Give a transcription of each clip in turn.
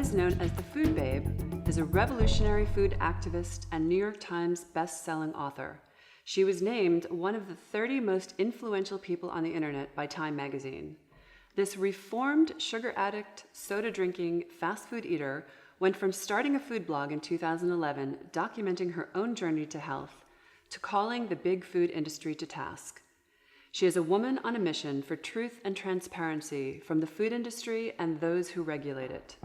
otherwise known as the Food Babe, is a revolutionary food activist and New York Times best-selling author. She was named one of the 30 most influential people on the internet by Time magazine. This reformed, sugar addict, soda-drinking, fast food eater went from starting a food blog in 2011, documenting her own journey to health, to calling the big food industry to task. She is a woman on a mission for truth and transparency from the food industry and those who regulate it.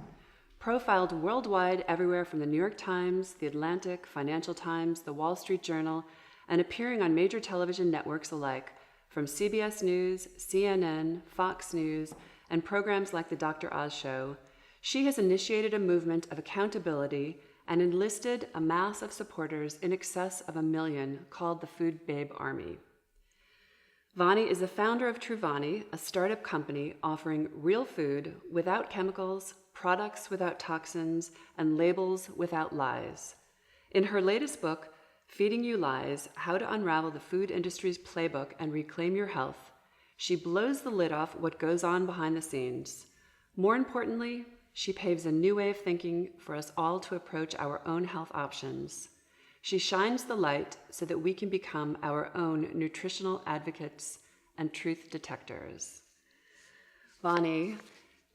Profiled worldwide everywhere from the New York Times, the Atlantic, Financial Times, the Wall Street Journal, and appearing on major television networks alike, from CBS News, CNN, Fox News, and programs like The Dr. Oz Show, she has initiated a movement of accountability and enlisted a mass of supporters in excess of 1 million called the Food Babe Army. VANI is the founder of Truevani, a startup company offering real food without chemicals, products without toxins, and labels without lies. In her latest book, Feeding You Lies: How to Unravel the Food Industry's Playbook and Reclaim Your Health, she blows the lid off what goes on behind the scenes. More importantly, she paves a new way of thinking for us all to approach our own health options. She shines the light so that we can become our own nutritional advocates and truth detectors. VANI,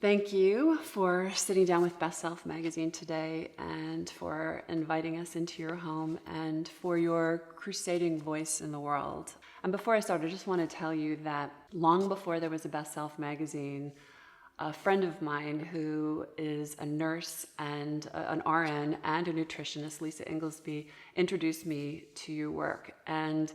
thank you for sitting down with Best Self magazine today and for inviting us into your home and for your crusading voice in the world. And before I start, I just want to tell you that long before there was a Best Self magazine, a friend of mine who is a nurse and an RN and a nutritionist, Lisa Inglesby, introduced me to your work. And,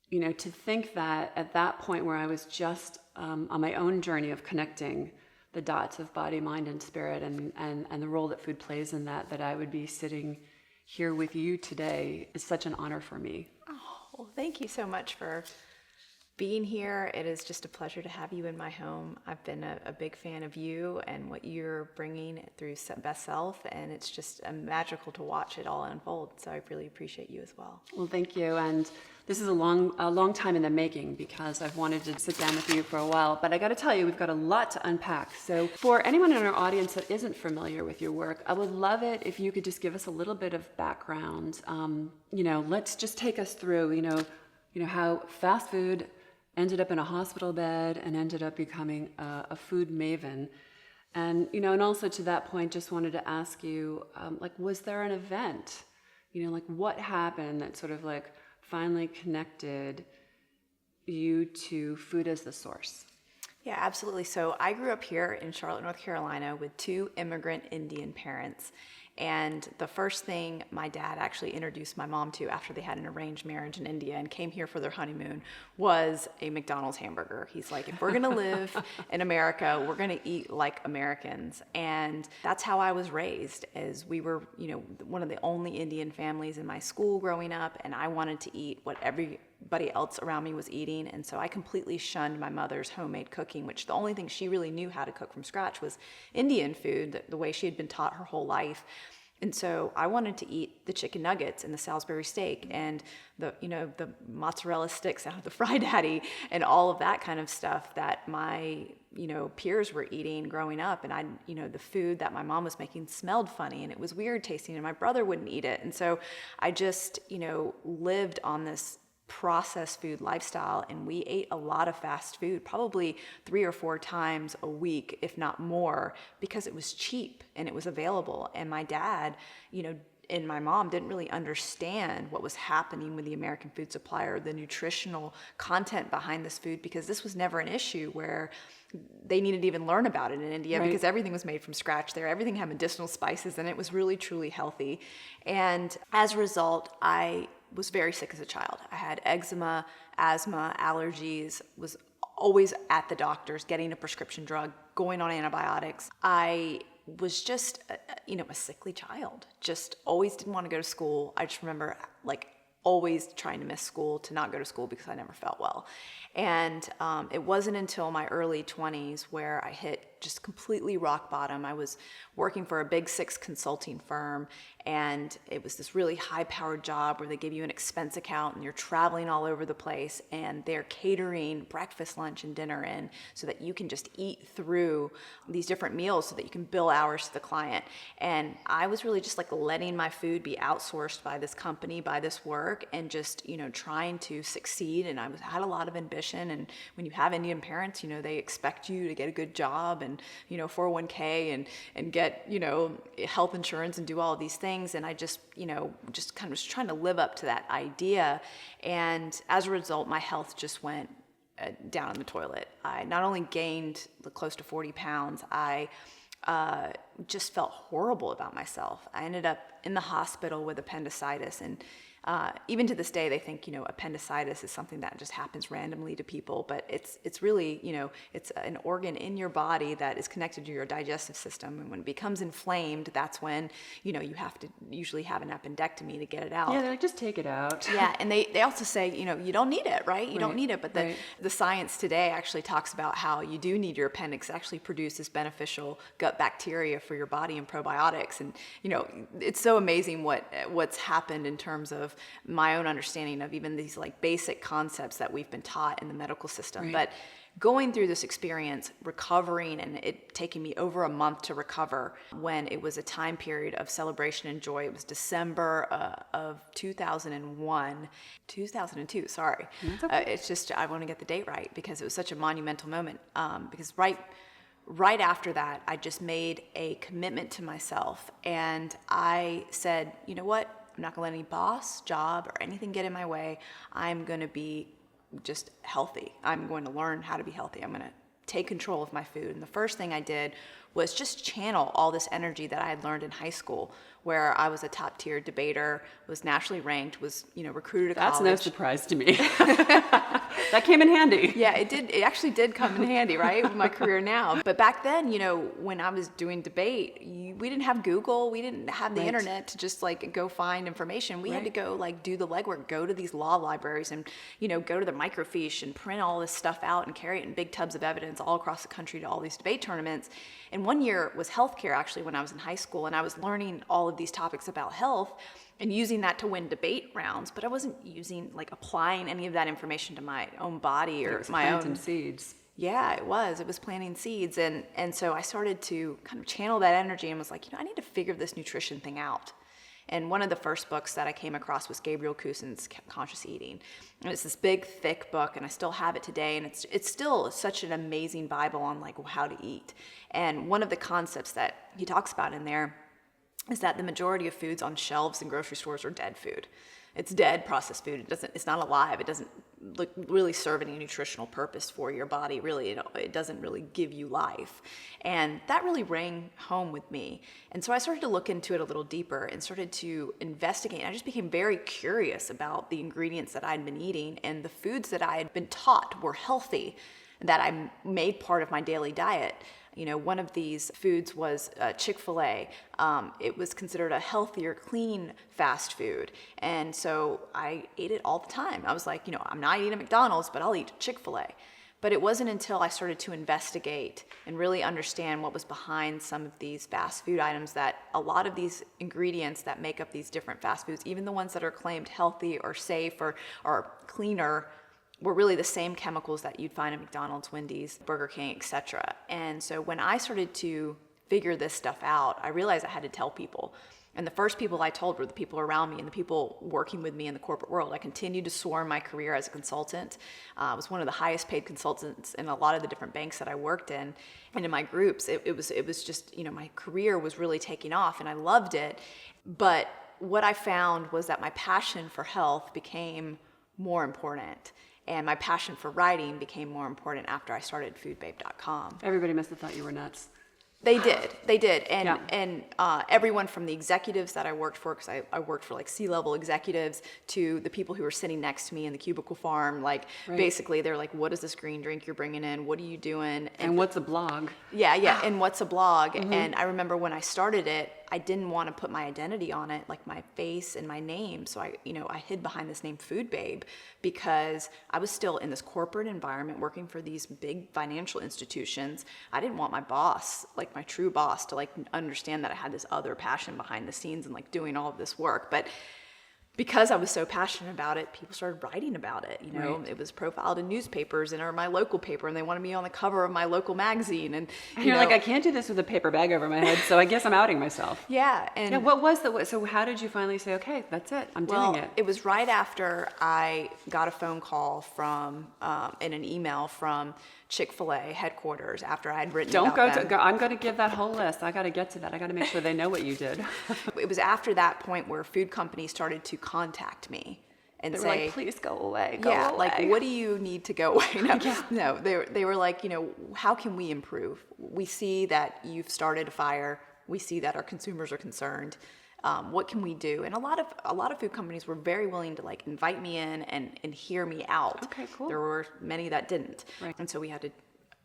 you know, to think that at that point where I was just on my own journey of connecting the dots of body, mind, and spirit and the role that food plays in that, that I would be sitting here with you today is such an honor for me. Oh, well, thank you so much for being here. It is just a pleasure to have you in my home. I've been a big fan of you and what you're bringing through Best Self, and it's just magical to watch it all unfold. So I really appreciate you as well. Well, thank you. And this is a long time in the making because I've wanted to sit down with you for a while. But I got to tell you, we've got a lot to unpack. So for anyone in our audience that isn't familiar with your work, I would love it if you could just give us a little bit of background. Let's just take us through, how fast food ended up in a hospital bed and ended up becoming a food maven. And also to that point, just wanted to ask you, was there an event, what happened that sort of finally connected you to food as the source? Yeah, absolutely. So I grew up here in Charlotte, North Carolina with 2 immigrant Indian parents. And the first thing my dad actually introduced my mom to after they had an arranged marriage in India and came here for their honeymoon was a McDonald's hamburger. He's like, if we're going to live in America, we're going to eat like Americans. And that's how I was raised, as we were, one of the only Indian families in my school growing up. And I wanted to eat what everybody else around me was eating. And so I completely shunned my mother's homemade cooking, which the only thing she really knew how to cook from scratch was Indian food, the way she had been taught her whole life. And so I wanted to eat the chicken nuggets and the Salisbury steak and the mozzarella sticks out of the Fry Daddy and all of that kind of stuff that my, peers were eating growing up. And the food that my mom was making smelled funny and it was weird tasting and my brother wouldn't eat it. And so I just, lived on this processed food lifestyle, and we ate a lot of fast food, probably 3 or 4 times a week, if not more, because it was cheap and it was available. And my dad, and my mom didn't really understand what was happening with the American food supply or the nutritional content behind this food, because this was never an issue where they needed to even learn about it in India, right? Because everything was made from scratch there. Everything had medicinal spices and it was really, truly healthy. And as a result, I was very sick as a child. I had eczema, asthma, allergies, was always at the doctor's, getting a prescription drug, going on antibiotics. I was just, a sickly child. Just always didn't want to go to school. I just remember always trying to miss school, to not go to school because I never felt well. And it wasn't until my early 20s where I hit just completely rock bottom. I was working for a big 6 consulting firm, and it was this really high-powered job where they give you an expense account and you're traveling all over the place, and they're catering breakfast, lunch, and dinner in so that you can just eat through these different meals so that you can bill hours to the client. And I was really just like letting my food be outsourced by this company, by this work, and just, trying to succeed. And I had a lot of ambition. And when you have Indian parents, they expect you to get a good job and, 401k and get, health insurance and do all of these things. And I just kind of was trying to live up to that idea. And as a result, my health just went down in the toilet. I not only gained close to 40 pounds, I just felt horrible about myself. I ended up in the hospital with appendicitis, and even to this day, they think, appendicitis is something that just happens randomly to people, but it's really, it's an organ in your body that is connected to your digestive system. And when it becomes inflamed, that's when, you have to usually have an appendectomy to get it out. Yeah, they're like, just take it out. Yeah, and they also say, you don't need it, right? You don't need it, but the science today actually talks about how you do need your appendix. It actually produces beneficial gut bacteria for your body and probiotics. And, it's so amazing what's happened in terms of my own understanding of even these like basic concepts that we've been taught in the medical system. Right. But going through this experience, recovering, and it taking me over a month to recover, when it was a time period of celebration and joy. It was December of 2002, sorry. Okay. It's just, I want to get the date right because it was such a monumental moment. Because right after that, I just made a commitment to myself, and I said, you know what? I'm not going to let any boss, job, or anything get in my way. I'm going to be just healthy. I'm going to learn how to be healthy. I'm going to take control of my food. And the first thing I did was just channel all this energy that I had learned in high school, where I was a top tier debater, was nationally ranked, was, recruited to college. That's no surprise to me. That came in handy. Yeah, it did. It actually did come in handy, right, with my career now. But back then, when I was doing debate, we didn't have Google. We didn't have the internet to just like go find information. We had to go like do the legwork, go to these law libraries and, go to the microfiche and print all this stuff out and carry it in big tubs of evidence all across the country to all these debate tournaments. And one year was healthcare, actually, when I was in high school, and I was learning all of these topics about health and using that to win debate rounds, but I wasn't applying any of that information to my own body or my own seeds. Yeah, it was planting seeds. And so I started to kind of channel that energy and was like, I need to figure this nutrition thing out. And one of the first books that I came across was Gabriel Kusin's Conscious Eating. And it's this big, thick book, and I still have it today. And it's still such an amazing Bible on like how to eat. And one of the concepts that he talks about in there is that the majority of foods on shelves in grocery stores are dead food. It's dead processed food. It's not alive. It doesn't really serve any nutritional purpose for your body. Really, it doesn't really give you life. And that really rang home with me. And so I started to look into it a little deeper and started to investigate. I just became very curious about the ingredients that I'd been eating and the foods that I had been taught were healthy, that I made part of my daily diet. One of these foods was Chick-fil-A. It was considered a healthier, clean fast food. And so I ate it all the time. I was like, I'm not eating at McDonald's, but I'll eat Chick-fil-A. But it wasn't until I started to investigate and really understand what was behind some of these fast food items that a lot of these ingredients that make up these different fast foods, even the ones that are claimed healthy or safe or cleaner, were really the same chemicals that you'd find at McDonald's, Wendy's, Burger King, etc. And so when I started to figure this stuff out, I realized I had to tell people. And the first people I told were the people around me and the people working with me in the corporate world. I continued to soar in my career as a consultant. I was one of the highest paid consultants in a lot of the different banks that I worked in. And in my groups, it was just, my career was really taking off and I loved it. But what I found was that my passion for health became more important. And my passion for writing became more important after I started foodbabe.com. Everybody must have thought you were nuts. They did. And everyone from the executives that I worked for, because I worked for like C-level executives, to the people who were sitting next to me in the cubicle farm, basically they're like, what is this green drink you're bringing in? What are you doing? And what's a blog? Yeah. And what's a blog? Mm-hmm. And I remember when I started it, I didn't want to put my identity on it, like my face and my name. So I hid behind this name Food Babe because I was still in this corporate environment working for these big financial institutions. I didn't want my boss, like my true boss, to like understand that I had this other passion behind the scenes and like doing all of this work. But because I was so passionate about it, people started writing about it. Right. It was profiled in newspapers and or my local paper, and they wanted me on the cover of my local magazine. And you're like, I can't do this with a paper bag over my head, so I guess I'm outing myself. Yeah. And yeah, so how did you finally say, okay, that's it, I'm doing it? It was right after I got a phone call from, and an email from Chick-fil-A headquarters after I had written about them. I'm going to give that whole list. I got to get to that. I got to make sure they know what you did. It was after that point where food companies started to contact me and They were say, like, please go away. yeah, away. like, what do you need to go away? No, Yeah. no, they were like, how can we improve? We see that you've started a fire. We see that our consumers are concerned. What can we do? And a lot of food companies were very willing to like invite me in and hear me out. Okay, cool. There were many that didn't. Right. And so we had to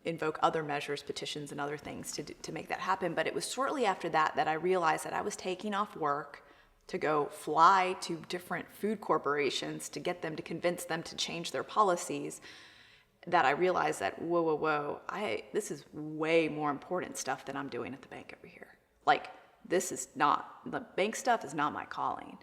invoke other measures, petitions and other things to make that happen. But it was shortly after that I realized that I was taking off work to go fly to different food corporations to get them to convince them to change their policies, that I realized that, whoa, this is way more important stuff than I'm doing at the bank over here. Like, the bank stuff is not my calling.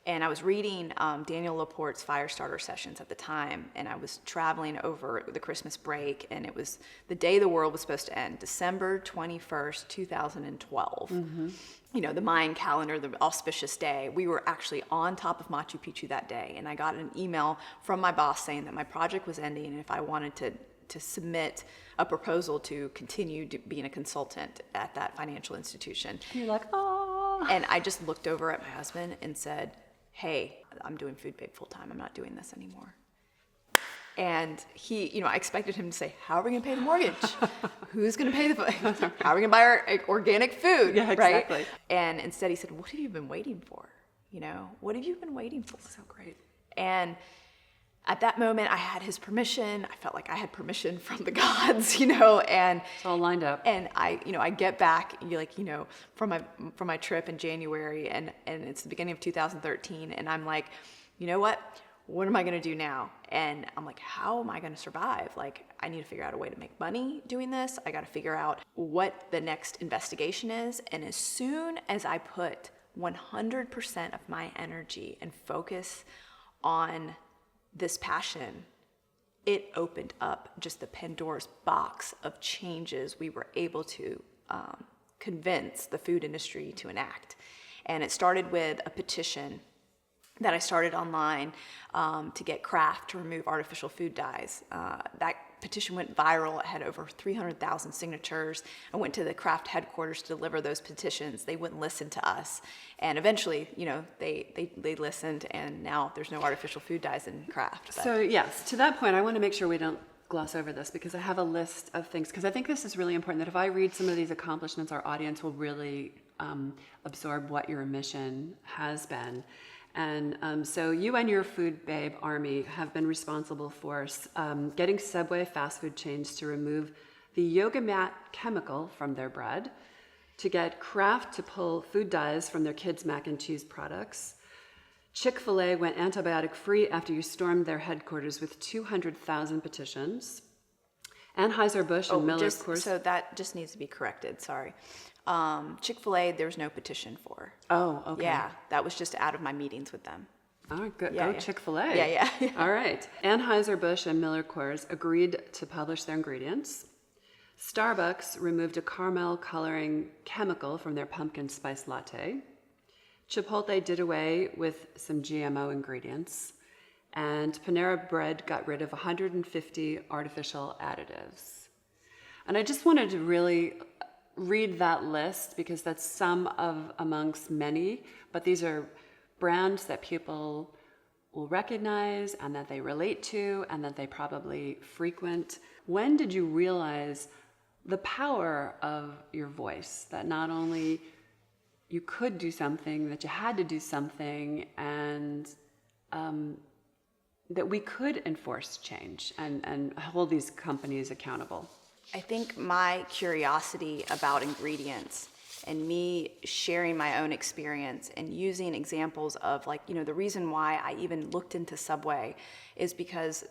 And I was reading Daniel Laporte's Firestarter sessions at the time, and I was traveling over the Christmas break, and it was the day the world was supposed to end, December 21st, 2012. Mm-hmm. The Mayan calendar, the auspicious day. We were actually on top of Machu Picchu that day, and I got an email from my boss saying that my project was ending, and if I wanted to submit a proposal to continue being a consultant at that financial institution. You're like, oh. And I just looked over at my husband and said, hey, I'm doing Food Babe full time. I'm not doing this anymore. And he, I expected him to say, how are we going to pay the mortgage? Who's going to pay how are we going to buy our organic food? Yeah, exactly. Right? And instead he said, what have you been waiting for? What have you been waiting for? So great. And at that moment, I had his permission. I felt like I had permission from the gods, and It's all lined up. And I get back, from my trip in January, and it's the beginning of 2013, and I'm like, you know what? What am I going to do now? And I'm like, how am I going to survive? Like, I need to figure out a way to make money doing this. I got to figure out what the next investigation is. And as soon as I put 100% of my energy and focus on this passion, it opened up just the Pandora's box of changes we were able to convince the food industry to enact. And it started with a petition that I started online to get Kraft to remove artificial food dyes. That petition went viral. It had over 300,000 signatures. I went to the Kraft headquarters to deliver those petitions. They wouldn't listen to us. And eventually, they listened, and now there's no artificial food dyes in Kraft. So yes, to that point, I want to make sure we don't gloss over this, because I have a list of things, because I think this is really important, that if I read some of these accomplishments, our audience will really absorb what your mission has been. And so you and your Food Babe army have been responsible for getting Subway fast food chains to remove the yoga mat chemical from their bread, to get Kraft to pull food dyes from their kids' mac and cheese products. Chick-fil-A went antibiotic-free after you stormed their headquarters with 200,000 petitions. Anheuser-Busch and Miller, of course. So that just needs to be corrected, sorry. Chick-fil-A, there's no petition for. Oh, okay. Yeah, that was just out of my meetings with them. All right, good. Yeah, Go yeah. Chick-fil-A. Yeah. All right. Anheuser-Busch and Miller Coors agreed to publish their ingredients. Starbucks removed a caramel coloring chemical from their pumpkin spice latte. Chipotle did away with some GMO ingredients. And Panera Bread got rid of 150 artificial additives. And I just wanted to really read that list, because that's some of amongst many, but these are brands that people will recognize and that they relate to and that they probably frequent. When did you realize the power of your voice, that not only you could do something, that you had to do something, and that we could enforce change and hold these companies accountable? I think my curiosity about ingredients and me sharing my own experience and using examples of like, the reason why I even looked into Subway is because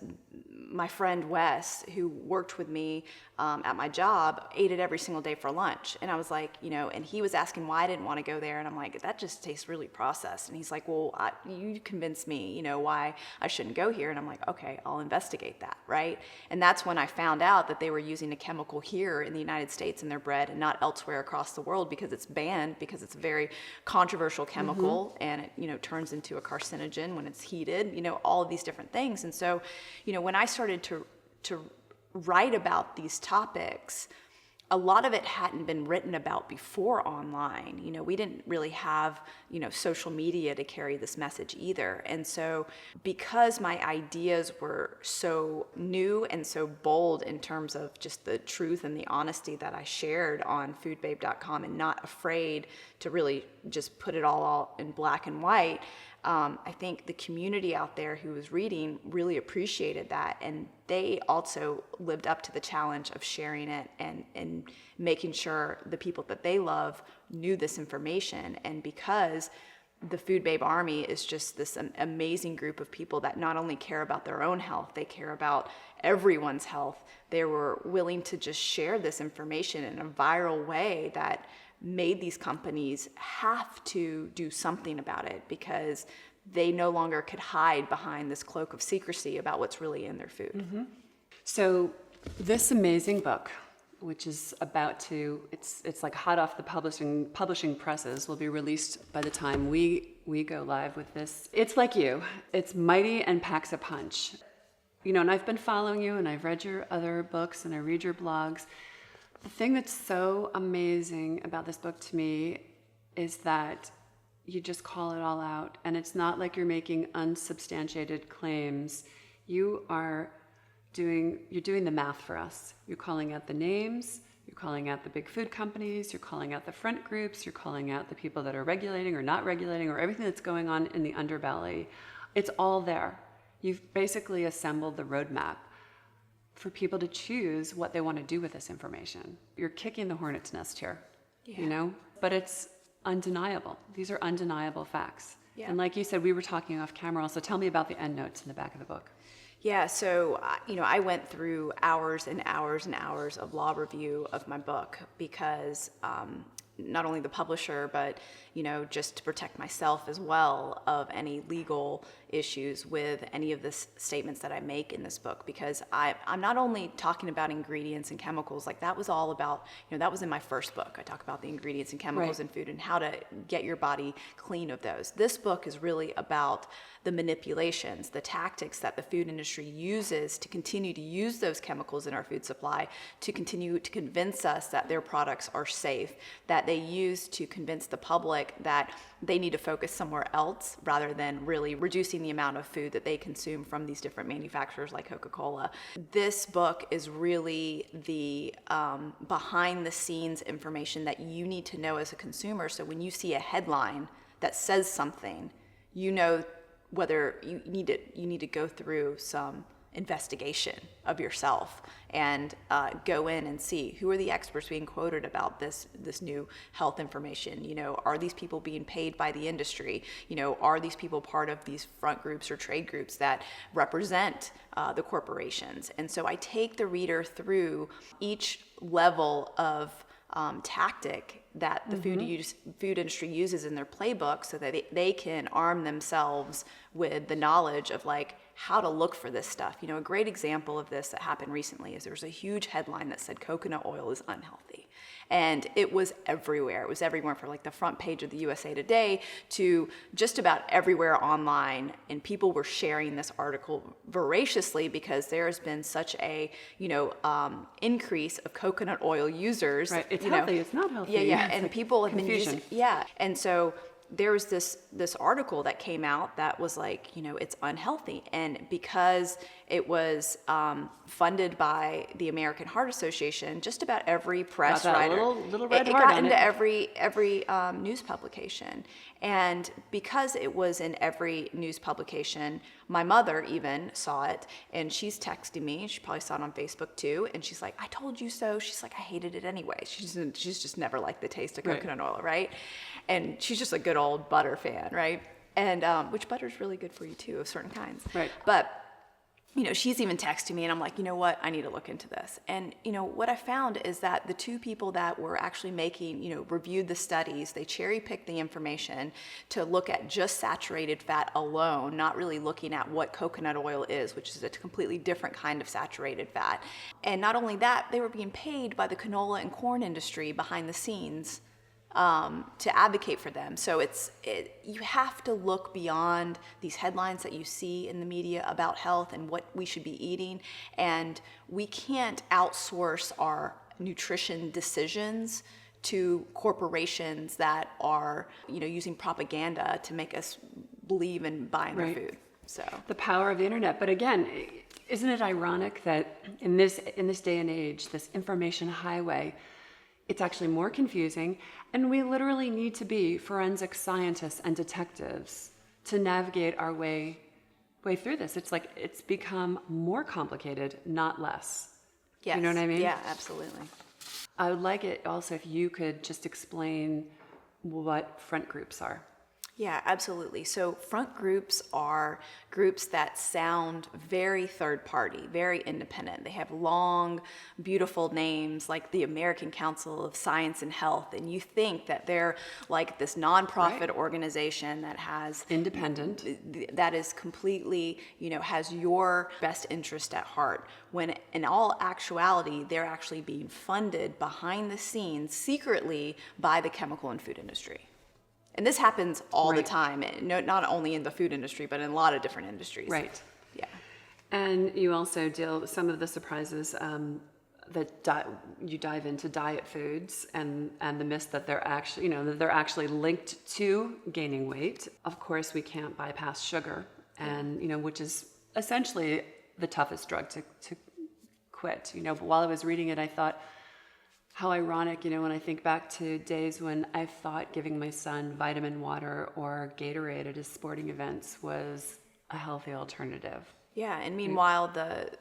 my friend Wes, who worked with me at my job, ate it every single day for lunch. And I was like, and he was asking why I didn't want to go there. And I'm like, that just tastes really processed. And he's like, well, you convinced me, why I shouldn't go here. And I'm like, okay, I'll investigate that, right? And that's when I found out that they were using a chemical here in the United States in their bread and not elsewhere across the world because it's banned, because it's a very controversial chemical, and it, turns into a carcinogen when it's heated, all of these different things. And so, when I started to write about these topics, a lot of it hadn't been written about before online. We didn't really have, social media to carry this message either. And so because my ideas were so new and so bold in terms of just the truth and the honesty that I shared on foodbabe.com and not afraid to really just put it all in black and white, I think the community out there who was reading really appreciated that, and they also lived up to the challenge of sharing it and making sure the people that they love knew this information. And because the Food Babe Army is just this amazing group of people that not only care about their own health, they care about everyone's health. They were willing to just share this information in a viral way that made these companies have to do something about it, because they no longer could hide behind this cloak of secrecy about what's really in their food. So this amazing book, which is about to, it's like hot off the publishing presses, will be released by the time we go live with this. It's like you. It's mighty and packs a punch. And I've been following you, and I've read your other books, and I read your blogs. The thing that's so amazing about this book to me is that you just call it all out, and it's not like you're making unsubstantiated claims. You're doing the math for us. You're calling out the names, you're calling out the big food companies, you're calling out the front groups, you're calling out the people that are regulating or not regulating, or everything that's going on in the underbelly. It's all there. You've basically assembled the roadmap for people to choose what they want to do with this information. You're kicking the hornet's nest here, but it's undeniable. These are undeniable facts. Yeah. And like you said, we were talking off camera also. Tell me about the endnotes in the back of the book. Yeah, so, I went through hours and hours and hours of law review of my book because not only the publisher, but, just to protect myself as well of any legal issues with any of the statements that I make in this book, because I'm not only talking about ingredients and chemicals, like that was all about, that was in my first book. I talk about the ingredients and chemicals in food and how to get your body clean of those. This book is really about the manipulations, the tactics that the food industry uses to continue to use those chemicals in our food supply, to continue to convince us that their products are safe, that they use to convince the public that they need to focus somewhere else rather than really reducing the amount of food that they consume from these different manufacturers like Coca-Cola. This book is really the behind the scenes information that you need to know as a consumer. So when you see a headline that says something, whether you need to go through some investigation of yourself and go in and see who are the experts being quoted about this new health information. Are these people being paid by the industry? Are these people part of these front groups or trade groups that represent the corporations? And so I take the reader through each level of tactic that the food industry uses in their playbook so that they can arm themselves with the knowledge of like how to look for this stuff. A great example of this that happened recently is there was a huge headline that said coconut oil is unhealthy. And it was everywhere. It was everywhere from like the front page of the USA Today to just about everywhere online. And people were sharing this article voraciously because there has been such a, increase of coconut oil users. Right, it's healthy, it's not healthy. Yeah, it's and like people have confusion. been using, and so there was this article that came out that was like, it's unhealthy. And because it was funded by the American Heart Association, just about every press writer, little red it heart got on into it. every news publication. And because it was in every news publication, my mother even saw it, and she's texting me. She probably saw it on Facebook too, and she's like, "I told you so." She's like, "I hated it anyway." She's just never liked the taste of coconut oil, right? And she's just a good old butter fan, right? And which butter is really good for you too, of certain kinds. Right. But she's even texting me, and I'm like, you know what? I need to look into this. And, what I found is that the two people that were actually reviewed the studies, they cherry picked the information to look at just saturated fat alone, not really looking at what coconut oil is, which is a completely different kind of saturated fat. And not only that, they were being paid by the canola and corn industry behind the scenes to advocate for them. So you have to look beyond these headlines that you see in the media about health and what we should be eating. And we can't outsource our nutrition decisions to corporations that are, using propaganda to make us believe in buying their food. So the power of the internet. But again, isn't it ironic that in this day and age, this information highway, it's actually more confusing, and we literally need to be forensic scientists and detectives to navigate our way through this. It's like it's become more complicated, not less. Yes. You know what I mean? Yeah, absolutely. I would like it also if you could just explain what front groups are. Yeah, absolutely. So front groups are groups that sound very third party, very independent. They have long, beautiful names like the American Council of Science and Health. And you think that they're like this nonprofit organization that has independent, that is completely, has your best interest at heart. When in all actuality, they're actually being funded behind the scenes secretly by the chemical and food industry. And this happens all the time, not only in the food industry, but in a lot of different industries. Right. Yeah. And you also deal with some of the surprises that you dive into diet foods and the myths that they're actually linked to gaining weight. Of course, we can't bypass sugar, and which is essentially the toughest drug to quit. But while I was reading it, I thought, how ironic, when I think back to days when I thought giving my son vitamin water or Gatorade at his sporting events was a healthy alternative. Yeah, and meanwhile, the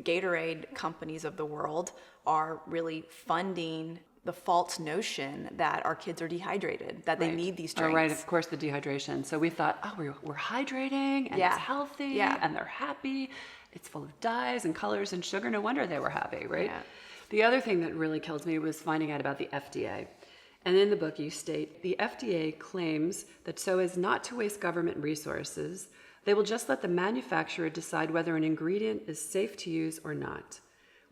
Gatorade companies of the world are really funding the false notion that our kids are dehydrated, that they need these drinks. Right, of course, the dehydration. So we thought, we're hydrating, and it's healthy, and they're happy. It's full of dyes and colors and sugar. No wonder they were happy, right? Yeah. The other thing that really kills me was finding out about the FDA. And in the book you state, the FDA claims that so as not to waste government resources, they will just let the manufacturer decide whether an ingredient is safe to use or not.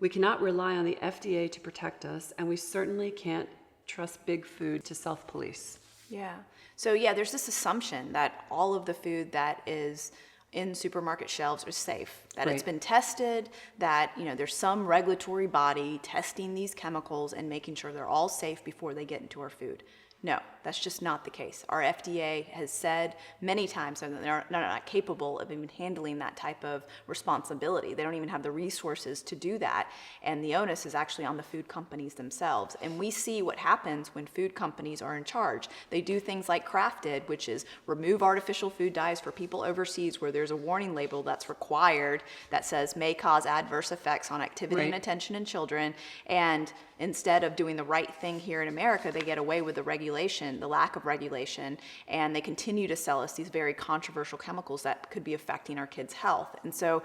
We cannot rely on the FDA to protect us, and we certainly can't trust big food to self-police. Yeah. So there's this assumption that all of the food that is in supermarket shelves are safe, that it's been tested, that there's some regulatory body testing these chemicals and making sure they're all safe before they get into our food. No, that's just not the case. Our FDA has said many times that they're not capable of even handling that type of responsibility. They don't even have the resources to do that. And the onus is actually on the food companies themselves. And we see what happens when food companies are in charge. They do things like Kraft did, which is remove artificial food dyes for people overseas where there's a warning label that's required that says may cause adverse effects on activity and attention in children. And instead of doing the right thing here in America, they get away with the lack of regulation, and they continue to sell us these very controversial chemicals that could be affecting our kids' health. And so,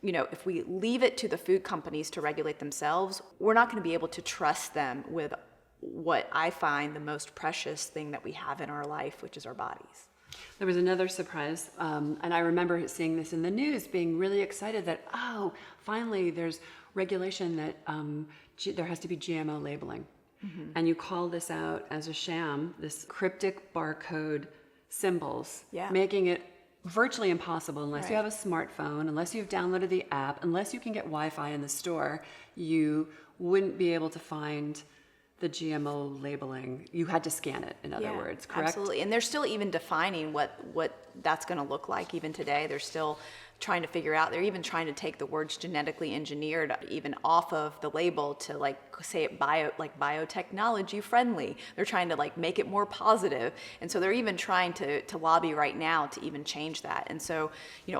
if we leave it to the food companies to regulate themselves, we're not going to be able to trust them with what I find the most precious thing that we have in our life, which is our bodies. There was another surprise, and I remember seeing this in the news, being really excited that, finally there's regulation that there has to be GMO labeling. Mm-hmm. And you call this out as a sham, this cryptic barcode symbols, making it virtually impossible unless you have a smartphone, unless you've downloaded the app, unless you can get Wi-Fi in the store, you wouldn't be able to find the GMO labeling. You had to scan it, in other words, correct? Absolutely. And they're still even defining what that's going to look like even today. There's still trying to figure out. They're even trying to take the words genetically engineered even off of the label to like say it biotechnology friendly. They're trying to like make it more positive. And so they're even trying to lobby right now to even change that. And so,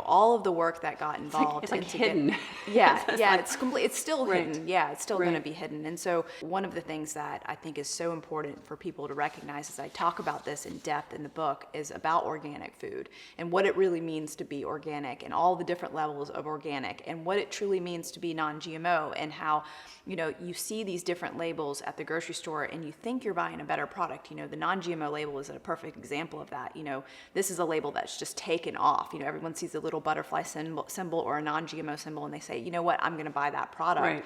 all of the work that got involved. It's like hidden. It's still right. hidden. Yeah, it's still right. going to be hidden. And so one of the things that I think is so important for people to recognize as I talk about this in depth in the book is about organic food and what it really means to be organic and all the different levels of organic and what it truly means to be non-GMO and how, you see these different labels at the grocery store and you think you're buying a better product. The non-GMO label is a perfect example of that. This is a label that's just taken off. Everyone sees a little butterfly symbol or a non-GMO symbol and they say, you know what, I'm going to buy that product. Right.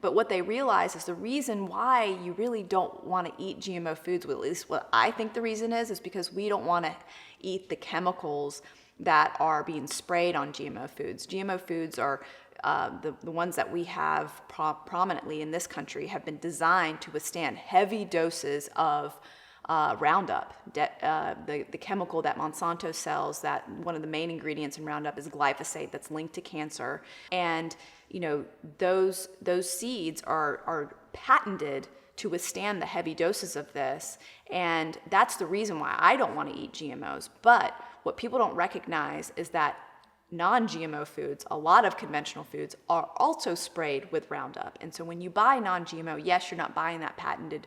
But what they realize is the reason why you really don't want to eat GMO foods, well, at least what I think the reason is because we don't want to eat the chemicals that are being sprayed on GMO foods. GMO foods are the ones that we have prominently in this country have been designed to withstand heavy doses of Roundup, the chemical that Monsanto sells, that one of the main ingredients in Roundup is glyphosate that's linked to cancer. And, those seeds are patented to withstand the heavy doses of this. And that's the reason why I don't want to eat GMOs. But what people don't recognize is that non-GMO foods, a lot of conventional foods, are also sprayed with Roundup. And so when you buy non-GMO, yes, you're not buying that patented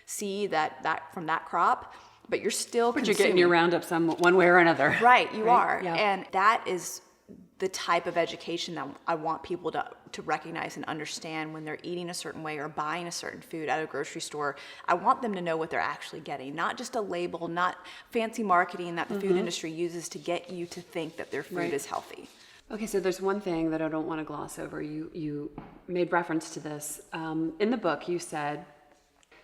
seed that from that crop, but you're still But you're getting your Roundup one way or another. Right, you are. Yeah. And that is the type of education that I want people to recognize and understand when they're eating a certain way or buying a certain food at a grocery store. I want them to know what they're actually getting, not just a label, not fancy marketing that the food industry uses to get you to think that their food is healthy. Okay, so there's one thing that I don't want to gloss over. You made reference to this. In the book, you said,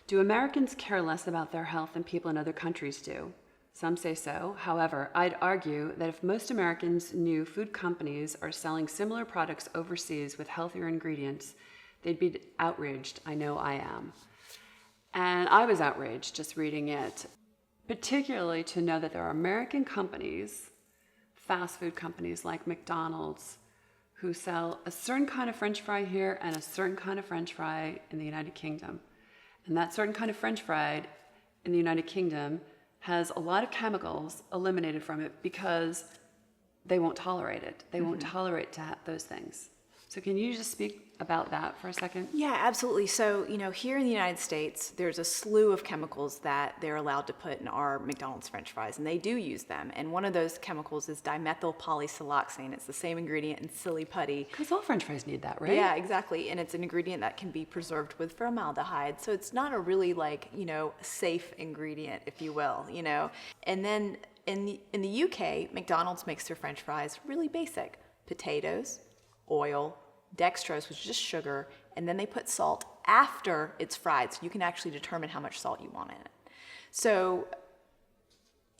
do Americans care less about their health than people in other countries do? Some say so. However, I'd argue that if most Americans knew food companies are selling similar products overseas with healthier ingredients, they'd be outraged. I know I am. And I was outraged just reading it, particularly to know that there are American companies, fast food companies like McDonald's, who sell a certain kind of French fry here and a certain kind of French fry in the United Kingdom. And that certain kind of French fry in the United Kingdom has a lot of chemicals eliminated from it because they won't tolerate it. They won't tolerate those things. So can you just speak about that for a second? Yeah, absolutely. So, here in the United States, there's a slew of chemicals that they're allowed to put in our McDonald's French fries, and they do use them. And one of those chemicals is dimethyl polysiloxane. It's the same ingredient in Silly Putty. Because all French fries need that, right? Yeah, exactly. And it's an ingredient that can be preserved with formaldehyde. So it's not a really safe ingredient, if you will, And then in the UK, McDonald's makes their French fries really basic. Potatoes, oil, dextrose, which is just sugar, and then they put salt after it's fried, so you can actually determine how much salt you want in it. So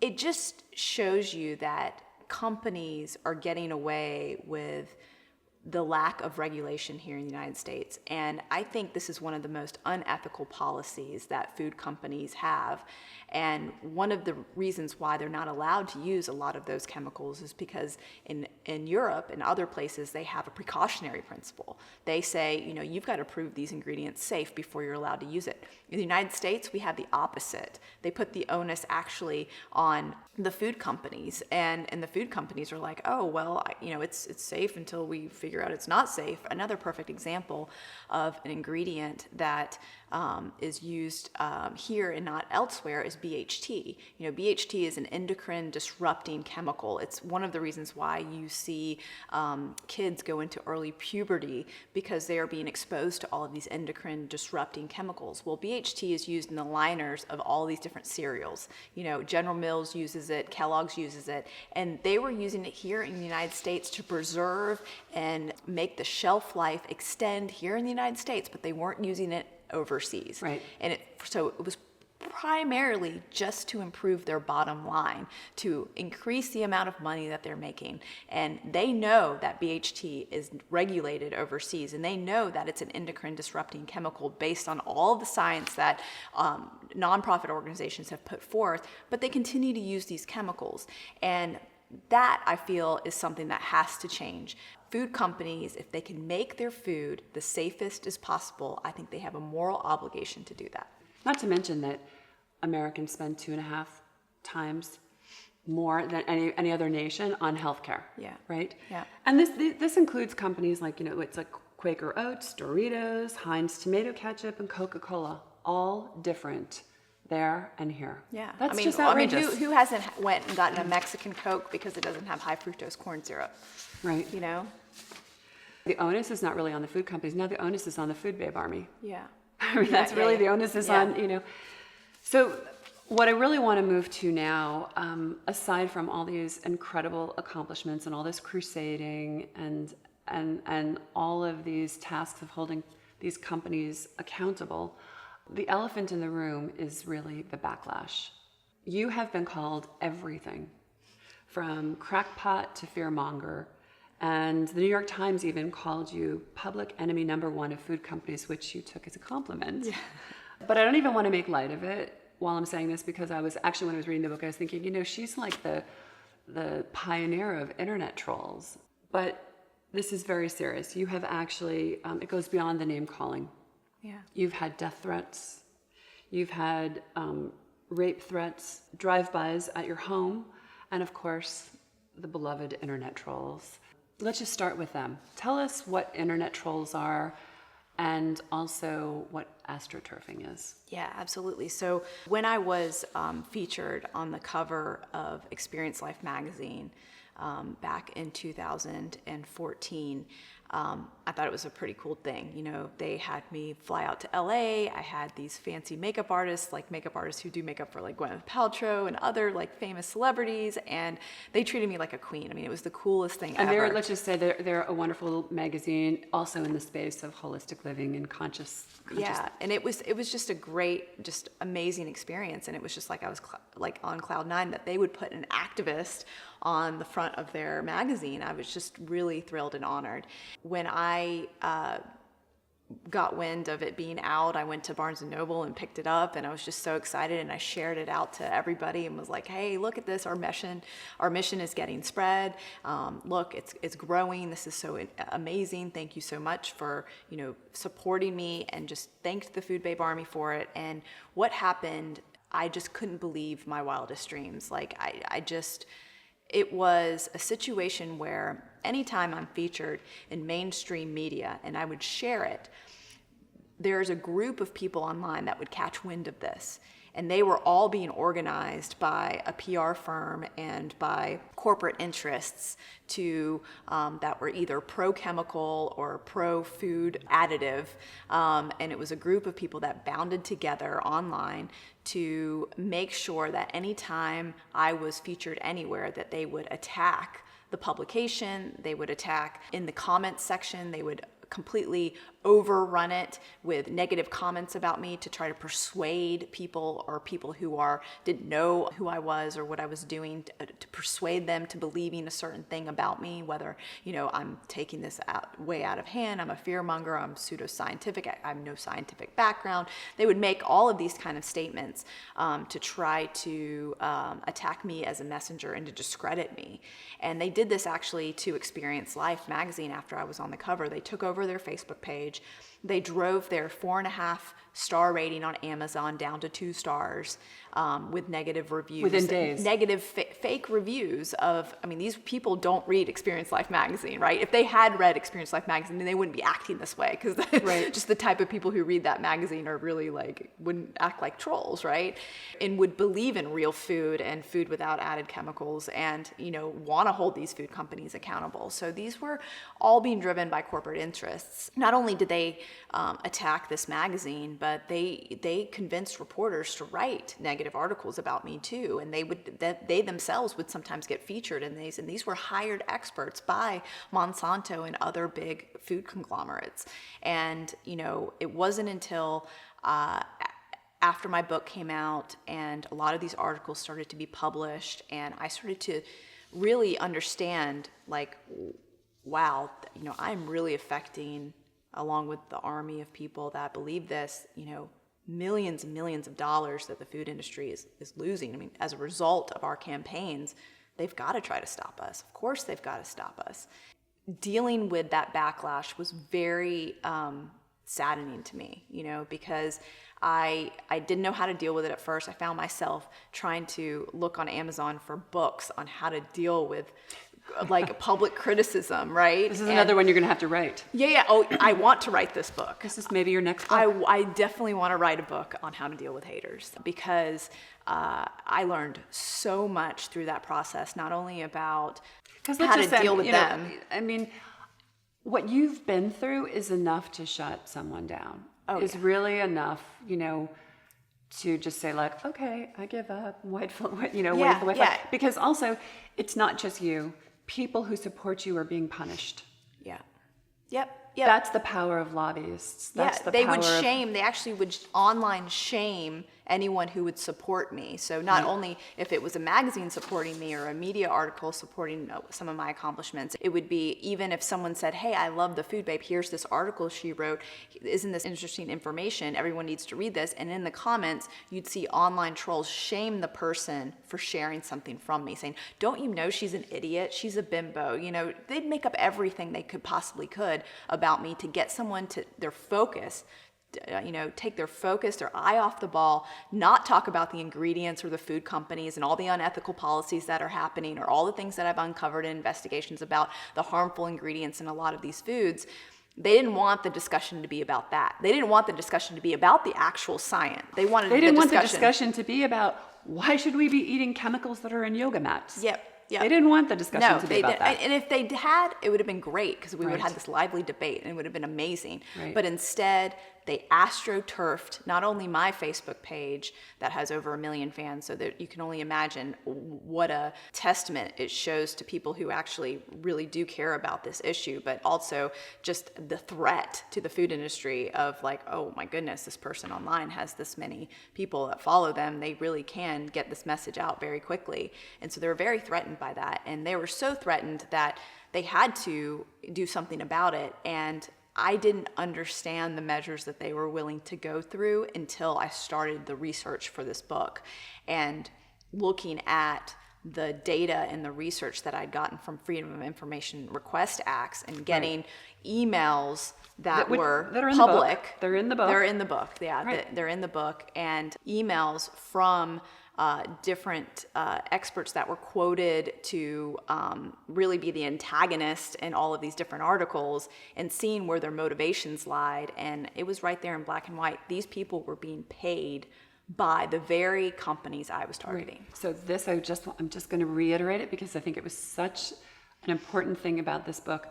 it just shows you that companies are getting away with the lack of regulation here in the United States. And I think this is one of the most unethical policies that food companies have. And one of the reasons why they're not allowed to use a lot of those chemicals is because in Europe and other places, they have a precautionary principle. They say, you've got to prove these ingredients safe before you're allowed to use it. In the United States, we have the opposite. They put the onus actually on the food companies, and the food companies are like, oh, well, it's safe until we figure out it's not safe. Another perfect example of an ingredient that is used here and not elsewhere is BHT. BHT is an endocrine disrupting chemical. It's one of the reasons why you see kids go into early puberty, because they are being exposed to all of these endocrine disrupting chemicals. Well, BHT is used in the liners of all these different cereals. General Mills uses it, Kellogg's uses it, and they were using it here in the United States to preserve and make the shelf life extend here in the United States, but they weren't using it overseas. Right. And so it was primarily just to improve their bottom line, to increase the amount of money that they're making. And they know that BHT is regulated overseas, and they know that it's an endocrine disrupting chemical based on all the science that nonprofit organizations have put forth, but they continue to use these chemicals. And that, I feel, is something that has to change. Food companies, if they can make their food the safest as possible, I think they have a moral obligation to do that. Not to mention that Americans spend 2.5 times more than any other nation on healthcare. Yeah. Right? Yeah. And this includes companies like, it's like Quaker Oats, Doritos, Heinz tomato ketchup, and Coca-Cola, all different there and here. Yeah. That's just outrageous. Who hasn't went and gotten a Mexican Coke because it doesn't have high fructose corn syrup? Right. The onus is not really on the food companies. Now the onus is on the food babe army. Yeah. That's really the onus is on, So what I really want to move to now, aside from all these incredible accomplishments and all this crusading and all of these tasks of holding these companies accountable, the elephant in the room is really the backlash. You have been called everything, from crackpot to fearmonger, and the New York Times even called you public enemy number one of food companies, which you took as a compliment. Yeah. But I don't even want to make light of it while I'm saying this, because when I was reading the book, I was thinking, she's like the pioneer of internet trolls. But this is very serious. You have actually, it goes beyond the name calling. Yeah. You've had death threats. You've had rape threats, drive-bys at your home, and of course, the beloved internet trolls. Let's just start with them. Tell us what internet trolls are and also what astroturfing is. Yeah, absolutely. So when I was featured on the cover of Experience Life magazine back in 2014, I thought it was a pretty cool thing. They had me fly out to LA. I had these fancy makeup artists who do makeup for like Gwyneth Paltrow and other like famous celebrities, and they treated me like a queen. It was the coolest thing ever. And let's just say they're a wonderful magazine, also in the space of holistic living and conscious. Yeah, and it was just a great, just amazing experience, and it was just like I was like on cloud nine that they would put an activist on the front of their magazine. I was just really thrilled and honored. When I got wind of it being out, I went to Barnes & Noble and picked it up, and I was just so excited, and I shared it out to everybody and was like, hey, look at this, our mission is getting spread. Look, it's growing. This is so amazing. Thank you so much for, supporting me, and just thanked the Food Babe Army for it. And what happened, I just couldn't believe my wildest dreams. It was a situation where anytime I'm featured in mainstream media and I would share it, there's a group of people online that would catch wind of this. And they were all being organized by a PR firm and by corporate interests that were either pro-chemical or pro-food additive. And it was a group of people that bounded together online to make sure that anytime I was featured anywhere, that they would attack the publication, they would attack in the comments section, they would completely overrun it with negative comments about me to try to persuade people, or people who didn't know who I was or what I was doing, to persuade them to believing a certain thing about me, whether, I'm taking this way out of hand, I'm a fearmonger, I'm pseudoscientific, I have no scientific background. They would make all of these kind of statements to try to attack me as a messenger and to discredit me. And they did this actually to Experience Life magazine after I was on the cover. They took over their Facebook page. They drove their 4.5 star rating on Amazon down to 2 stars with negative reviews. Within days. Negative fake reviews of, these people don't read Experience Life magazine, right? If they had read Experience Life magazine, then they wouldn't be acting this way, because right. Just the type of people who read that magazine are really wouldn't act like trolls, right? And would believe in real food and food without added chemicals, and, want to hold these food companies accountable. So these were all being driven by corporate interests. Not only did they attack this magazine, but they convinced reporters to write negative articles about me too, and they themselves would sometimes get featured in these, and these were hired experts by Monsanto and other big food conglomerates. And it wasn't until after my book came out and a lot of these articles started to be published, and I started to really understand, wow, I'm really affecting, along with the army of people that believe this, millions and millions of dollars that the food industry is losing. As a result of our campaigns, they've got to try to stop us. Of course they've got to stop us. Dealing with that backlash was very saddening to me, because I didn't know how to deal with it at first. I found myself trying to look on Amazon for books on how to deal with like public criticism, right? This is another one you're going to have to write. Yeah. Oh, I want to write this book. This is maybe your next book. I definitely want to write a book on how to deal with haters, because I learned so much through that process, not only about how to deal with them. I mean, what you've been through is enough to shut someone down. Is really enough, to just say like, okay, I give up, wait for the way flag. Because also, it's not just you. People who support you are being punished. Yeah. Yep. That's the power of lobbyists. They actually would online shame anyone who would support me. So not only if it was a magazine supporting me or a media article supporting some of my accomplishments, it would be even if someone said, hey, I love the Food Babe, here's this article she wrote, isn't this interesting information, everyone needs to read this, and in the comments you'd see online trolls shame the person for sharing something from me, saying, don't you know she's an idiot, she's a bimbo, they'd make up everything they could about me to get someone to their focus, take their focus, their eye off the ball, not talk about the ingredients or the food companies and all the unethical policies that are happening or all the things that I've uncovered in investigations about the harmful ingredients in a lot of these foods. They didn't want the discussion to be about that. They didn't want the discussion to be about the actual science. They didn't want the discussion to be about why should we be eating chemicals that are in yoga mats. Yep. They didn't want the discussion to be about that. And if they had, it would have been great because we would have had this lively debate and it would have been amazing. Right. But instead, they astroturfed not only my Facebook page that has over 1 million fans, so that you can only imagine what a testament it shows to people who actually really do care about this issue, but also just the threat to the food industry of like, oh my goodness, this person online has this many people that follow them. They really can get this message out very quickly. And so they were very threatened by that. And they were so threatened that they had to do something about it. And I didn't understand the measures that they were willing to go through until I started the research for this book and looking at the data and the research that I'd gotten from Freedom of Information Request Acts and getting emails that were public. They're in the book. They're in the book. Yeah, they're in the book. And emails from different experts that were quoted to really be the antagonist in all of these different articles and seeing where their motivations lied. And it was right there in black and white. These people were being paid by the very companies I was targeting. Right. So this, I'm just going to reiterate it because I think it was such an important thing about this book.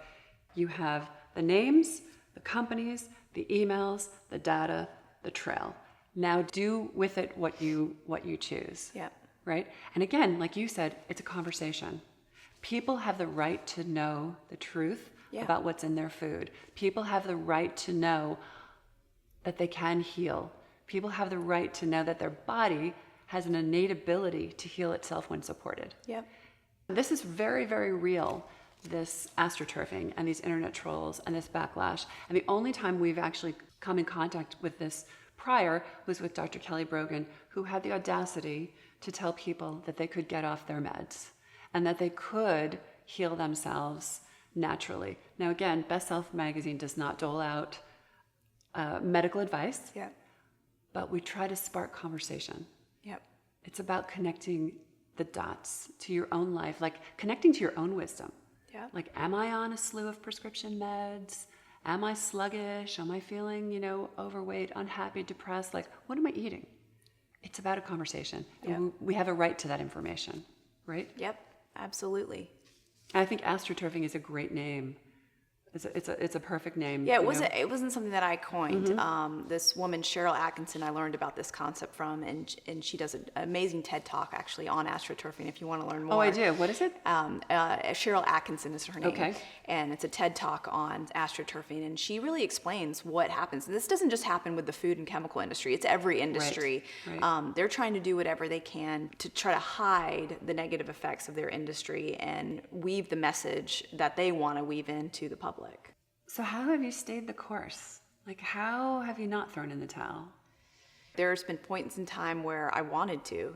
You have the names, the companies, the emails, the data, the trail. Now do with it what you choose. Yeah. Right? And again, like you said, it's a conversation. People have the right to know the truth about what's in their food. People have the right to know that they can heal. People have the right to know that their body has an innate ability to heal itself when supported. Yep. This is very, very real, this astroturfing and these internet trolls and this backlash. And the only time we've actually come in contact with this prior was with Dr. Kelly Brogan, who had the audacity to tell people that they could get off their meds and that they could heal themselves naturally. Now again, Best Self magazine does not dole out medical advice, but we try to spark conversation. Yep. It's about connecting the dots to your own life, like connecting to your own wisdom. Yeah. Like, am I on a slew of prescription meds? Am I sluggish? Am I feeling, overweight, unhappy, depressed? Like, what am I eating? It's about a conversation. And we have a right to that information, right? Yep, absolutely. And I think astroturfing is a great name. It's a perfect name. Yeah, it wasn't something that I coined. Mm-hmm. This woman, Cheryl Atkinson, I learned about this concept from, and she does an amazing TED Talk actually on astroturfing if you want to learn more. Oh, I do. What is it? Cheryl Atkinson is her name. Okay. And it's a TED Talk on astroturfing, and she really explains what happens. And this doesn't just happen with the food and chemical industry. It's every industry. Right. They're trying to do whatever they can to try to hide the negative effects of their industry and weave the message that they want to weave into the public. So how have you stayed the course? Like, how have you not thrown in the towel? There's been points in time where I wanted to,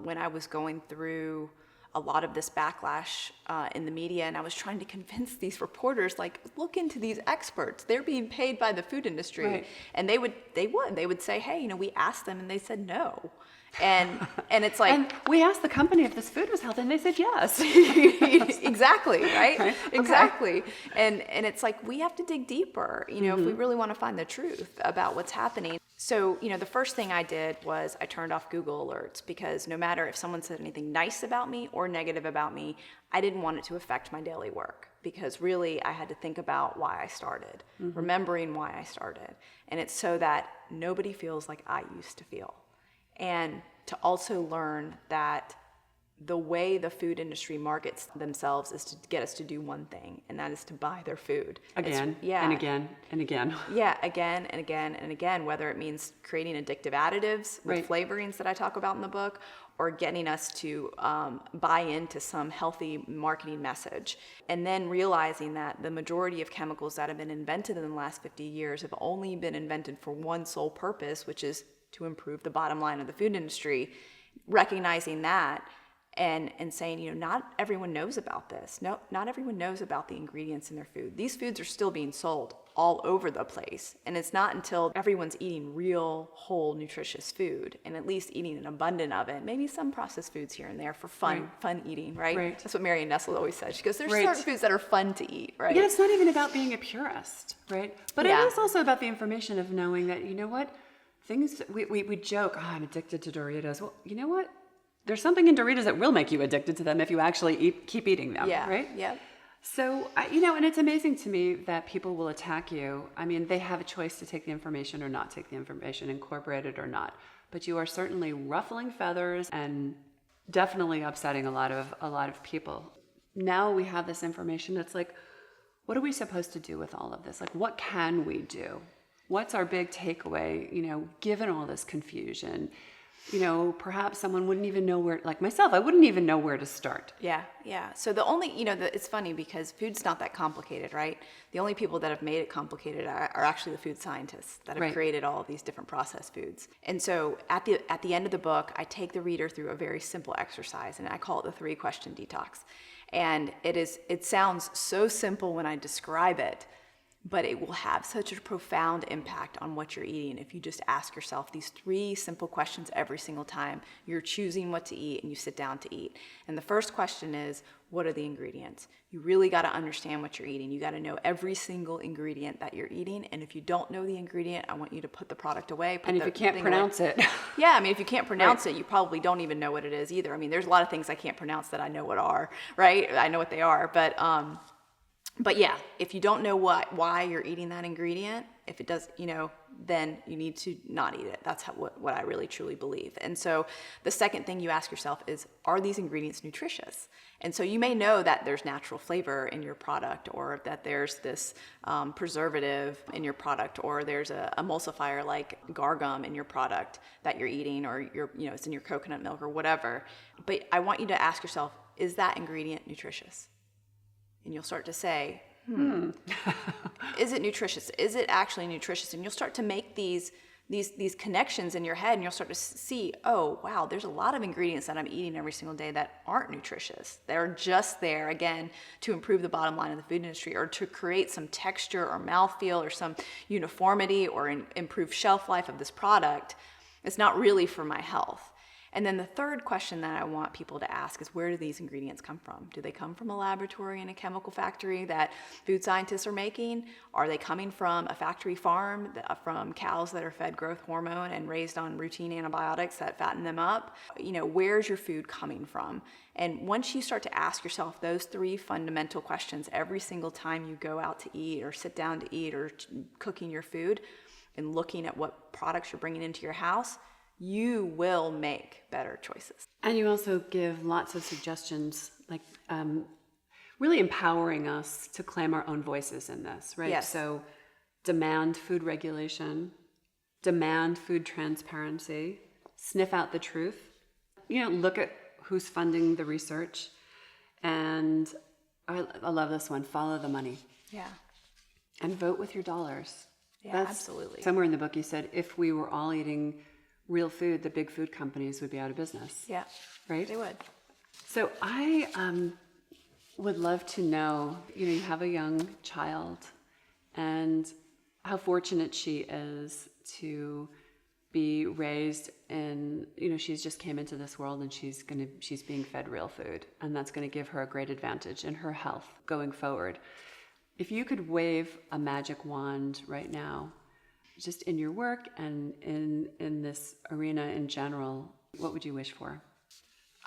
when I was going through a lot of this backlash in the media, and I was trying to convince these reporters, like, look into these experts. They're being paid by the food industry. Right. And they would say, hey, we asked them, and they said no. And it's like, And we asked the company if this food was healthy, and they said yes. exactly, right? Okay. Exactly. And it's like, we have to dig deeper, if we really want to find the truth about what's happening. So, the first thing I did was I turned off Google alerts, because no matter if someone said anything nice about me or negative about me, I didn't want it to affect my daily work, because really I had to think about why I started, remembering why I started. And it's so that nobody feels like I used to feel. And to also learn that the way the food industry markets themselves is to get us to do one thing, and that is to buy their food. Again, and again, and again. Yeah, again and again and again, whether it means creating addictive additives with flavorings that I talk about in the book, or getting us to buy into some healthy marketing message. And then realizing that the majority of chemicals that have been invented in the last 50 years have only been invented for one sole purpose, which is to improve the bottom line of the food industry. Recognizing that and saying, not everyone knows about this. No, not everyone knows about the ingredients in their food. These foods are still being sold all over the place. And it's not until everyone's eating real, whole, nutritious food, and at least eating an abundant of it, maybe some processed foods here and there for fun eating, right? That's what Mary Nestle always says. She goes, there's certain foods that are fun to eat, right? Yeah, it's not even about being a purist, right? But it is also about the information of knowing that, things, we joke, I'm addicted to Doritos. Well, you know what? There's something in Doritos that will make you addicted to them if you actually keep eating them, right? Yeah. So, and it's amazing to me that people will attack you. I mean, they have a choice to take the information or not take the information, incorporate it or not. But you are certainly ruffling feathers and definitely upsetting a lot of people. Now we have this information that's like, what are we supposed to do with all of this? Like, what can we do? What's our big takeaway, given all this confusion? Perhaps someone wouldn't even know where, like myself, I wouldn't even know where to start. Yeah. So the only, it's funny because food's not that complicated, right? The only people that have made it complicated are actually the food scientists that have created all of these different processed foods. And so at the end of the book, I take the reader through a very simple exercise, and I call it the 3-question detox. And it sounds so simple when I describe it, but it will have such a profound impact on what you're eating if you just ask yourself these 3 simple questions every single time you're choosing what to eat and you sit down to eat. And the first question is, what are the ingredients? You really got to understand what you're eating. You got to know every single ingredient that you're eating. And if you don't know the ingredient, I want you to put the product away. And if you can't pronounce it. Yeah, I mean, if you can't pronounce it, you probably don't even know what it is either. I mean, there's a lot of things I can't pronounce that I know what are, right? I know what they are, but yeah, if you don't know why you're eating that ingredient, if it does, then you need to not eat it. That's what I really truly believe. And so the second thing you ask yourself is, are these ingredients nutritious? And so you may know that there's natural flavor in your product, or that there's this preservative in your product, or there's a emulsifier like gargum in your product that you're eating, or it's in your coconut milk or whatever. But I want you to ask yourself, is that ingredient nutritious? And you'll start to say, is it nutritious? Is it actually nutritious? And you'll start to make these connections in your head, and you'll start to see, oh, wow, there's a lot of ingredients that I'm eating every single day that aren't nutritious. They're just there, again, to improve the bottom line of the food industry, or to create some texture or mouthfeel or some uniformity, or improve shelf life of this product. It's not really for my health. And then the third question that I want people to ask is, where do these ingredients come from? Do they come from a laboratory in a chemical factory that food scientists are making? Are they coming from a factory farm, from cows that are fed growth hormone and raised on routine antibiotics that fatten them up? Where's your food coming from? And once you start to ask yourself those 3 fundamental questions every single time you go out to eat, or sit down to eat, or cooking your food, and looking at what products you're bringing into your house, you will make better choices. And you also give lots of suggestions, like really empowering us to claim our own voices in this, right? Yes. So demand food regulation, demand food transparency, sniff out the truth, look at who's funding the research. And I love this one, follow the money. Yeah. And vote with your dollars. Yeah, absolutely. Somewhere in the book you said, if we were all eating real food, the big food companies would be out of business. Yeah. Right? They would. So I would love to know, you have a young child and how fortunate she is to be raised in, she's just came into this world and she's being fed real food, and that's going to give her a great advantage in her health going forward. If you could wave a magic wand right now, just in your work and in this arena in general, what would you wish for?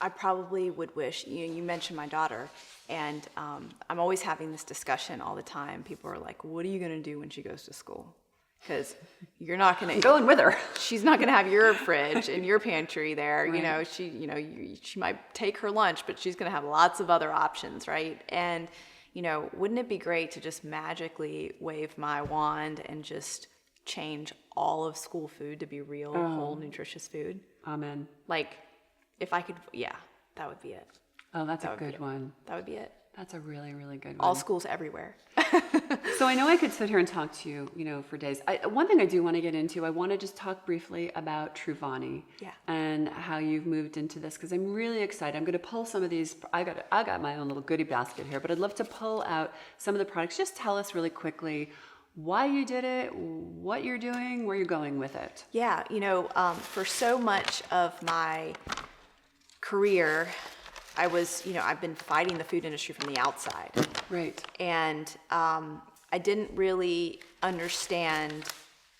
I probably would wish, you mentioned my daughter, and I'm always having this discussion all the time. People are like, what are you going to do when she goes to school? Because you're not going to... Going with her. She's not going to have your fridge and your pantry there. Right. She might take her lunch, but she's going to have lots of other options, right? And, wouldn't it be great to just magically wave my wand and just change all of school food to be real, whole, nutritious food? Amen. Like, if I could, that would be it. Oh, that's a good one. That would be it. That's a really, really good one. All schools everywhere. So I know I could sit here and talk to you, for days. One thing I do want to get into, I want to just talk briefly about Truevani and how you've moved into this, because I'm really excited. I'm going to pull some of these. I got my own little goodie basket here, but I'd love to pull out some of the products. Just tell us really quickly why you did it, what you're doing, where you're going with it. Yeah, for so much of my career, I've been fighting the food industry from the outside. Right. And I didn't really understand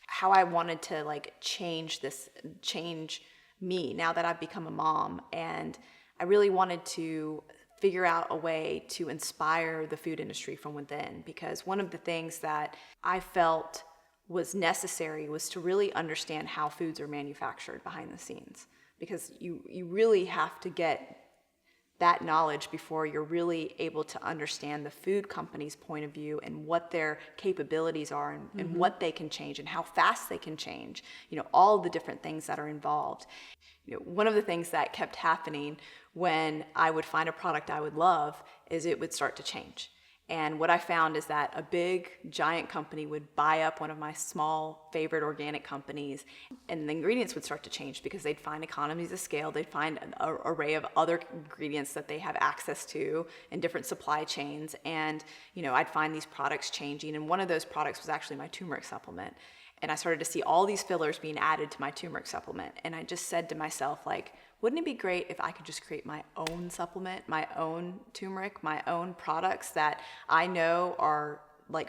how I wanted to change me now that I've become a mom. And I really wanted to figure out a way to inspire the food industry from within, because one of the things that I felt was necessary was to really understand how foods are manufactured behind the scenes, because you really have to get that knowledge before you're really able to understand the food company's point of view and what their capabilities are and what they can change and how fast they can change, all the different things that are involved. One of the things that kept happening when I would find a product I would love is it would start to change. And what I found is that a big, giant company would buy up one of my small favorite organic companies, and the ingredients would start to change because they'd find economies of scale. They'd find an array of other ingredients that they have access to in different supply chains. And, I'd find these products changing. And one of those products was actually my turmeric supplement. And I started to see all these fillers being added to my turmeric supplement. And I just said to myself, wouldn't it be great if I could just create my own supplement, my own turmeric, my own products that I know are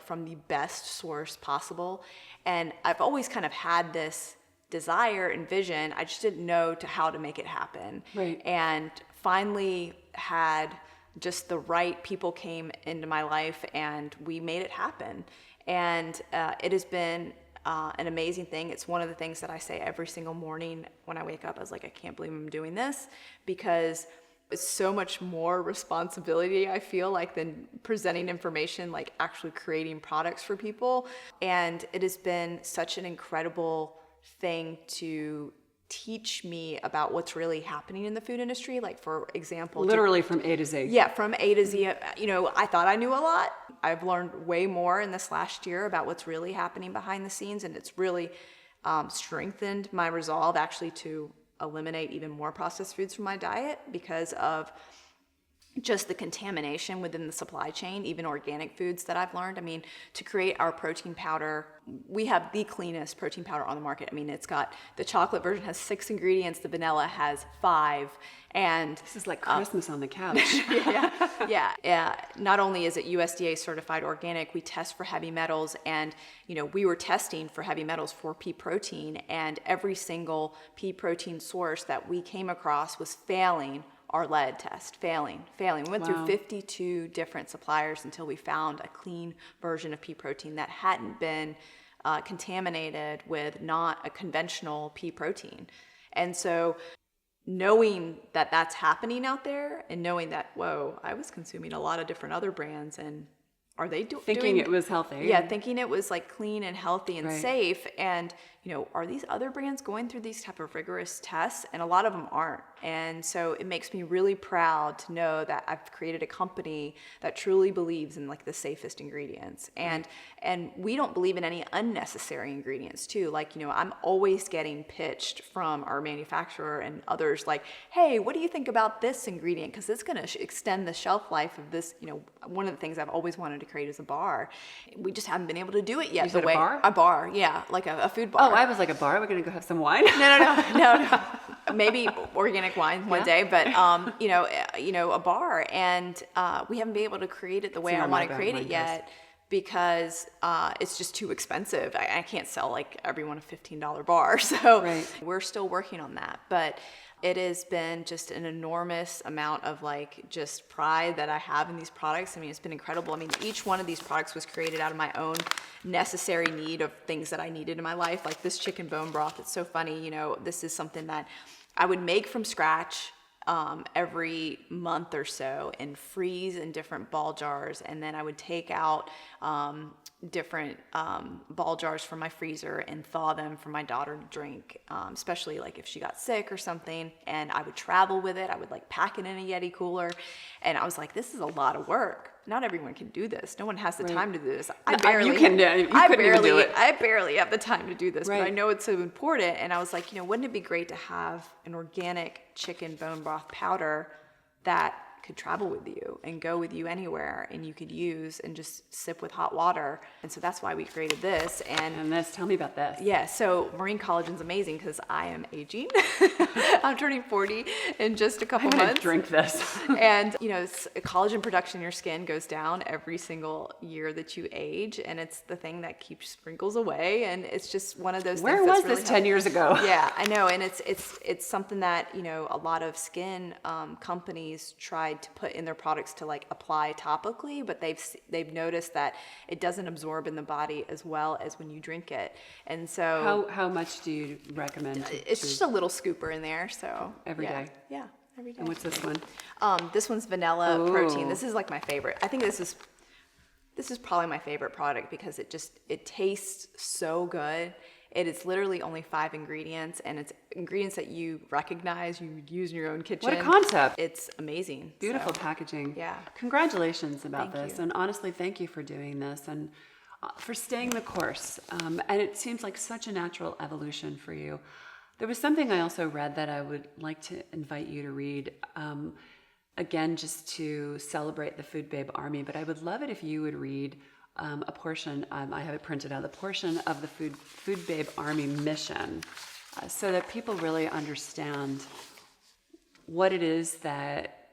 from the best source possible? And I've always kind of had this desire and vision. I just didn't know how to make it happen. Right. And finally had just the right people came into my life and we made it happen. And it has been an amazing thing. It's one of the things that I say every single morning when I wake up. I was like, I can't believe I'm doing this, because it's so much more responsibility, I feel like, than presenting information, actually creating products for people. And it has been such an incredible thing to teach me about what's really happening in the food industry. For example, literally from A to Z. Yeah, from A to Z. I thought I knew a lot. I've learned way more in this last year about what's really happening behind the scenes, and it's really strengthened my resolve actually to eliminate even more processed foods from my diet because of just the contamination within the supply chain, even organic foods that I've learned. To create our protein powder, we have the cleanest protein powder on the market. It's got, the chocolate version has 6 ingredients, the vanilla has 5. And this is like Christmas on the couch. Yeah. Not only is it USDA certified organic, we test for heavy metals, and we were testing for heavy metals for pea protein, and every single pea protein source that we came across was failing our lead test, failing. We went through 52 different suppliers until we found a clean version of pea protein that hadn't been contaminated with not a conventional pea protein. And so knowing that that's happening out there, and knowing that, whoa, I was consuming a lot of different other brands, and are they thinking it was healthy? Yeah, thinking it was like clean and healthy and Right. safe. And, are these other brands going through these type of rigorous tests? And a lot of them aren't. And so it makes me really proud to know that I've created a company that truly believes in like the safest ingredients. And we don't believe in any unnecessary ingredients too. Like, I'm always getting pitched from our manufacturer and others like, hey, what do you think about this ingredient? Because it's going to extend the shelf life of this. One of the things I've always wanted to create is a bar. We just haven't been able to do it yet. You said a bar? A bar, yeah, like a food bar. Oh, I was like, a bar? We're going to go have some wine? No. Maybe organic wine one day, but a bar, and we haven't been able to create it the way I want to create it yet because it's just too expensive. I can't sell like everyone a $15 bar, so we're still working on that. But it has been just an enormous amount of like just pride that I have in these products. I mean, it's been incredible. I mean, each one of these products was created out of my own necessary need of things that I needed in my life. Like this chicken bone broth, it's so funny. This is something that I would make from scratch every month or so and freeze in different ball jars. And then I would take out different ball jars from my freezer and thaw them for my daughter to drink, especially like if she got sick or something. And I would travel with it. I would like pack it in a Yeti cooler. And I was like, this is a lot of work. Not everyone can do this. No one has the time to do this. I barely have the time to do this, but I know it's so important. And I was like, wouldn't it be great to have an organic chicken bone broth powder that could travel with you and go with you anywhere, and you could use and just sip with hot water. And so that's why we created this. And tell me about this. Yeah, so marine collagen's amazing because I am aging. I'm turning 40 in just a couple months. I'm gonna drink this. And collagen production in your skin goes down every single year that you age, and it's the thing that keeps wrinkles away. And it's just one of those things. Where was this 10 years ago? Yeah, I know, and it's something that a lot of skin companies tried to put in their products to like apply topically, but they've noticed that it doesn't absorb in the body as well as when you drink it. And so how much do you recommend? It's just a little scooper in there. So every day. Yeah, every day. And what's this one? This one's vanilla protein. This is like my favorite. I think this is probably my favorite product because it tastes so good. It is literally only 5 ingredients, and it's ingredients that you recognize, you use in your own kitchen. What a concept. It's amazing. Beautiful packaging. Yeah. Congratulations about this. Thank you. And honestly, thank you for doing this and for staying the course. And it seems like such a natural evolution for you. There was something I also read that I would like to invite you to read, again, just to celebrate the Food Babe Army. But I would love it if you would read a portion, I have it printed out, the portion of the Food Babe Army mission, so that people really understand what it is that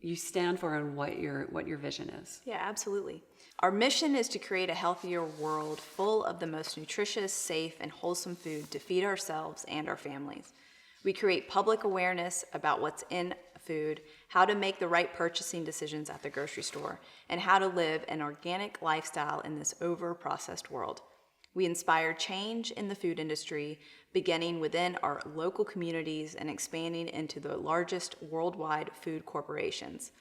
you stand for and what your vision is. Yeah, absolutely. Our mission is to create a healthier world full of the most nutritious, safe, and wholesome food to feed ourselves and our families. We create public awareness about what's in food, how to make the right purchasing decisions at the grocery store, and how to live an organic lifestyle in this over-processed world. We inspire change in the food industry, beginning within our local communities and expanding into the largest worldwide food corporations.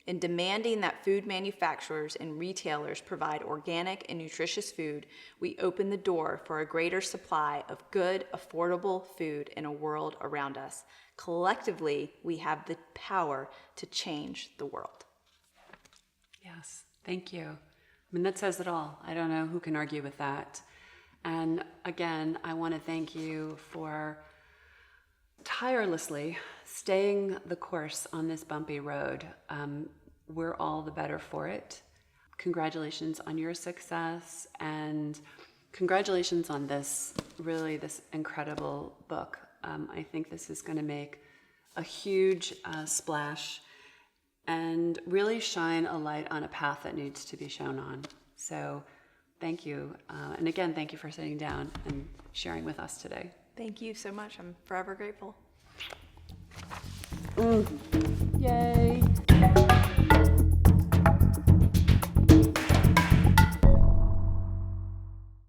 In demanding that food manufacturers and retailers provide organic and nutritious food, we open the door for a greater supply of good, affordable food in a world around us. Collectively, we have the power to change the world. Yes, thank you. I mean, that says it all. I don't know who can argue with that. And again, I want to thank you for tirelessly staying the course on this bumpy road. We're all the better for it. Congratulations on your success, and congratulations on this incredible book. I think this is going to make a huge splash and really shine a light on a path that needs to be shown on. So thank you. And again, thank you for sitting down and sharing with us today. Thank you so much. I'm forever grateful. Yay.